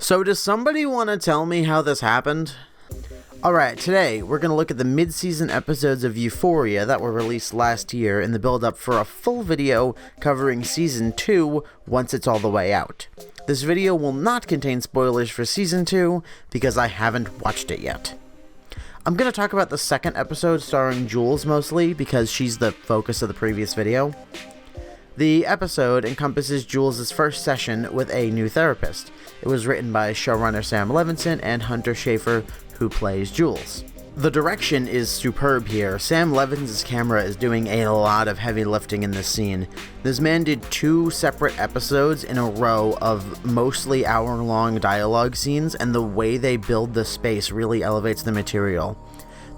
So does somebody want to tell me how this happened? Alright, today we're going to look at the mid-season episodes of Euphoria that were released last year in the build-up for a full video covering Season 2 once it's all the way out. This video will not contain spoilers for Season 2 because I haven't watched it yet. I'm going to talk about the second episode starring Jules mostly because she's the focus of the previous video. The episode encompasses Jules' first session with a new therapist. It was written by showrunner Sam Levinson and Hunter Schafer, who plays Jules. The direction is superb here. Sam Levinson's camera is doing a lot of heavy lifting in this scene. This man did 2 separate episodes in a row of mostly hour-long dialogue scenes, and the way they build the space really elevates the material.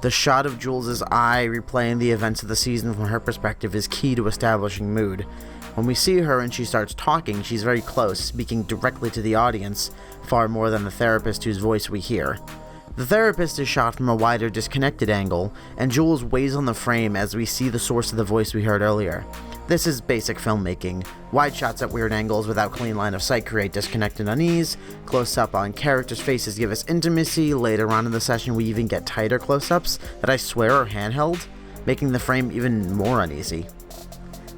The shot of Jules' eye replaying the events of the season from her perspective is key to establishing mood. When we see her and she starts talking, she's very close, speaking directly to the audience, far more than the therapist whose voice we hear. The therapist is shot from a wider disconnected angle, and Jules weighs on the frame as we see the source of the voice we heard earlier. This is basic filmmaking. Wide shots at weird angles without clean line of sight create disconnect and unease. Close-up on characters' faces give us intimacy. Later on in the session we even get tighter close-ups that I swear are handheld, making the frame even more uneasy.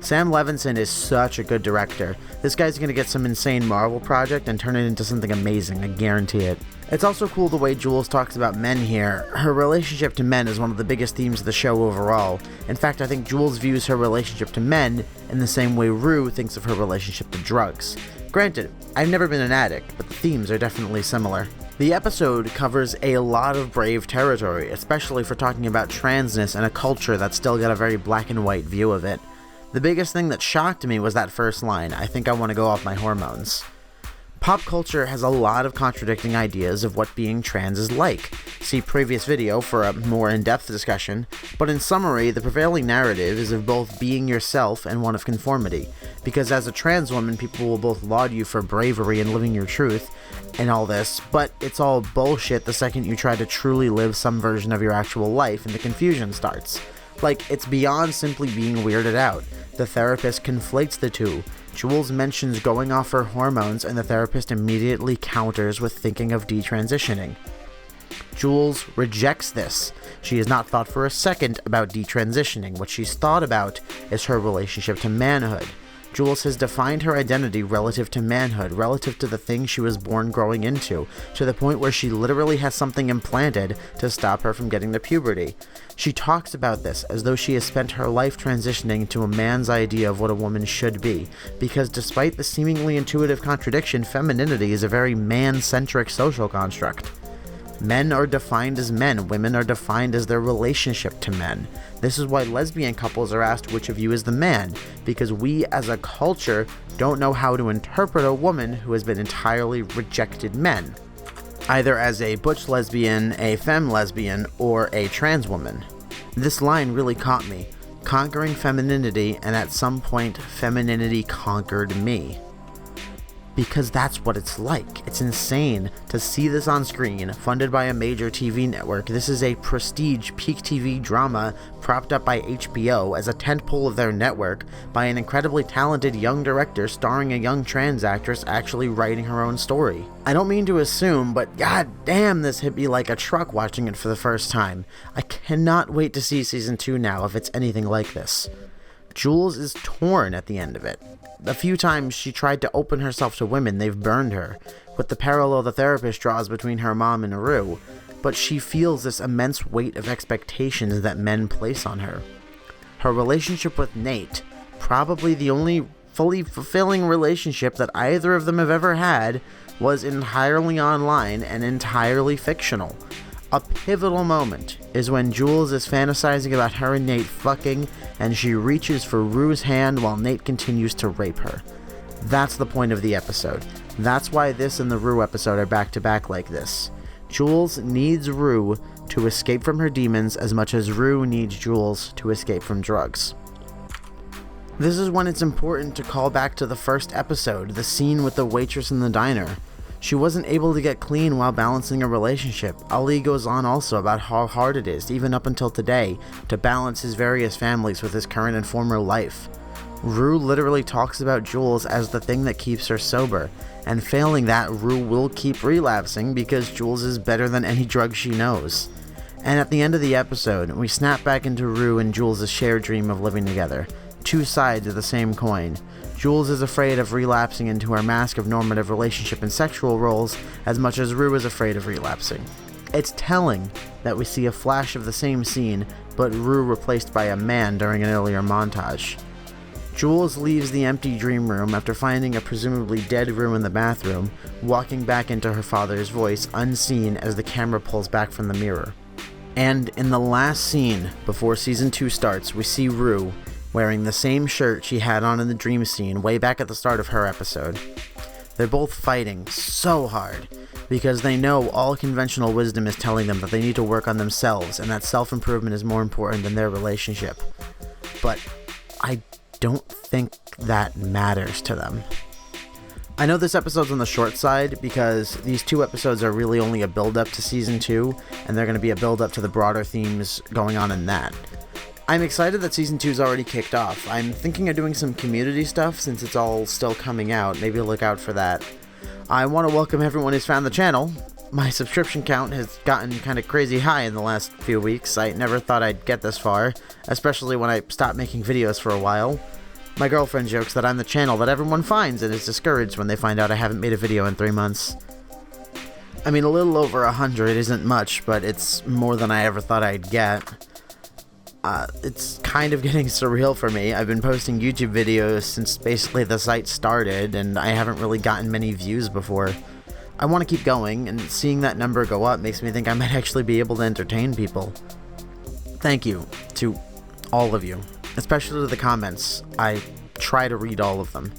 Sam Levinson is such a good director. This guy's gonna get some insane Marvel project and turn it into something amazing, I guarantee it. It's also cool the way Jules talks about men here. Her relationship to men is one of the biggest themes of the show overall. In fact, I think Jules views her relationship to men in the same way Rue thinks of her relationship to drugs. Granted, I've never been an addict, but the themes are definitely similar. The episode covers a lot of brave territory, especially for talking about transness in a culture that's still got a very black and white view of it. The biggest thing that shocked me was that first line, "I think I want to go off my hormones." Pop culture has a lot of contradicting ideas of what being trans is like. See previous video for a more in-depth discussion, but in summary, the prevailing narrative is of both being yourself and one of conformity, because as a trans woman, people will both laud you for bravery and living your truth and all this, but it's all bullshit the second you try to truly live some version of your actual life and the confusion starts. Like, it's beyond simply being weirded out. The therapist conflates the two. Jules mentions going off her hormones, and the therapist immediately counters with thinking of detransitioning. Jules rejects this. She has not thought for a second about detransitioning. What she's thought about is her relationship to manhood. Jules has defined her identity relative to manhood, relative to the thing she was born growing into, to the point where she literally has something implanted to stop her from getting to puberty. She talks about this as though she has spent her life transitioning to a man's idea of what a woman should be, because despite the seemingly intuitive contradiction, femininity is a very man-centric social construct. Men are defined as men, women are defined as their relationship to men. This is why lesbian couples are asked which of you is the man, because we as a culture don't know how to interpret a woman who has been entirely rejected men, either as a butch lesbian, a femme lesbian, or a trans woman. This line really caught me. Conquering femininity, and at some point, femininity conquered me. Because that's what it's like. It's insane to see this on screen, funded by a major TV network. This is a prestige peak TV drama propped up by HBO as a tentpole of their network by an incredibly talented young director starring a young trans actress actually writing her own story. I don't mean to assume, but god damn, this hit me like a truck watching it for the first time. I cannot wait to see season 2 now if it's anything like this. Jules is torn at the end of it. A few times she tried to open herself to women, they've burned her, with the parallel the therapist draws between her mom and Rue, but she feels this immense weight of expectations that men place on her. Her relationship with Nate, probably the only fully fulfilling relationship that either of them have ever had, was entirely online and entirely fictional. A pivotal moment is when Jules is fantasizing about her and Nate fucking, and she reaches for Rue's hand while Nate continues to rape her. That's the point of the episode. That's why this and the Rue episode are back to back like this. Jules needs Rue to escape from her demons as much as Rue needs Jules to escape from drugs. This is when it's important to call back to the first episode, the scene with the waitress in the diner. She wasn't able to get clean while balancing a relationship. Ali goes on also about how hard it is, even up until today, to balance his various families with his current and former life. Rue literally talks about Jules as the thing that keeps her sober, and failing that, Rue will keep relapsing because Jules is better than any drug she knows. And at the end of the episode, we snap back into Rue and Jules' shared dream of living together. Two sides of the same coin. Jules is afraid of relapsing into her mask of normative relationship and sexual roles as much as Rue is afraid of relapsing. It's telling that we see a flash of the same scene, but Rue replaced by a man during an earlier montage. Jules leaves the empty dream room after finding a presumably dead Rue in the bathroom, walking back into her father's voice unseen as the camera pulls back from the mirror. And in the last scene before season 2 starts, we see Rue wearing the same shirt she had on in the dream scene way back at the start of her episode. They're both fighting so hard because they know all conventional wisdom is telling them that they need to work on themselves and that self-improvement is more important than their relationship. But I don't think that matters to them. I know this episode's on the short side because these 2 episodes are really only a build-up to season 2, and they're going to be a build-up to the broader themes going on in that. I'm excited that season 2's already kicked off. I'm thinking of doing some community stuff since it's all still coming out. Maybe look out for that. I want to welcome everyone who's found the channel. My subscription count has gotten kind of crazy high in the last few weeks. I never thought I'd get this far, especially when I stopped making videos for a while. My girlfriend jokes that I'm the channel that everyone finds and is discouraged when they find out I haven't made a video in 3 months. I mean, a little over 100 isn't much, but it's more than I ever thought I'd get. It's kind of getting surreal for me. I've been posting YouTube videos since basically the site started, and I haven't really gotten many views before. I want to keep going, and seeing that number go up makes me think I might actually be able to entertain people. Thank you to all of you, especially to the comments. I try to read all of them.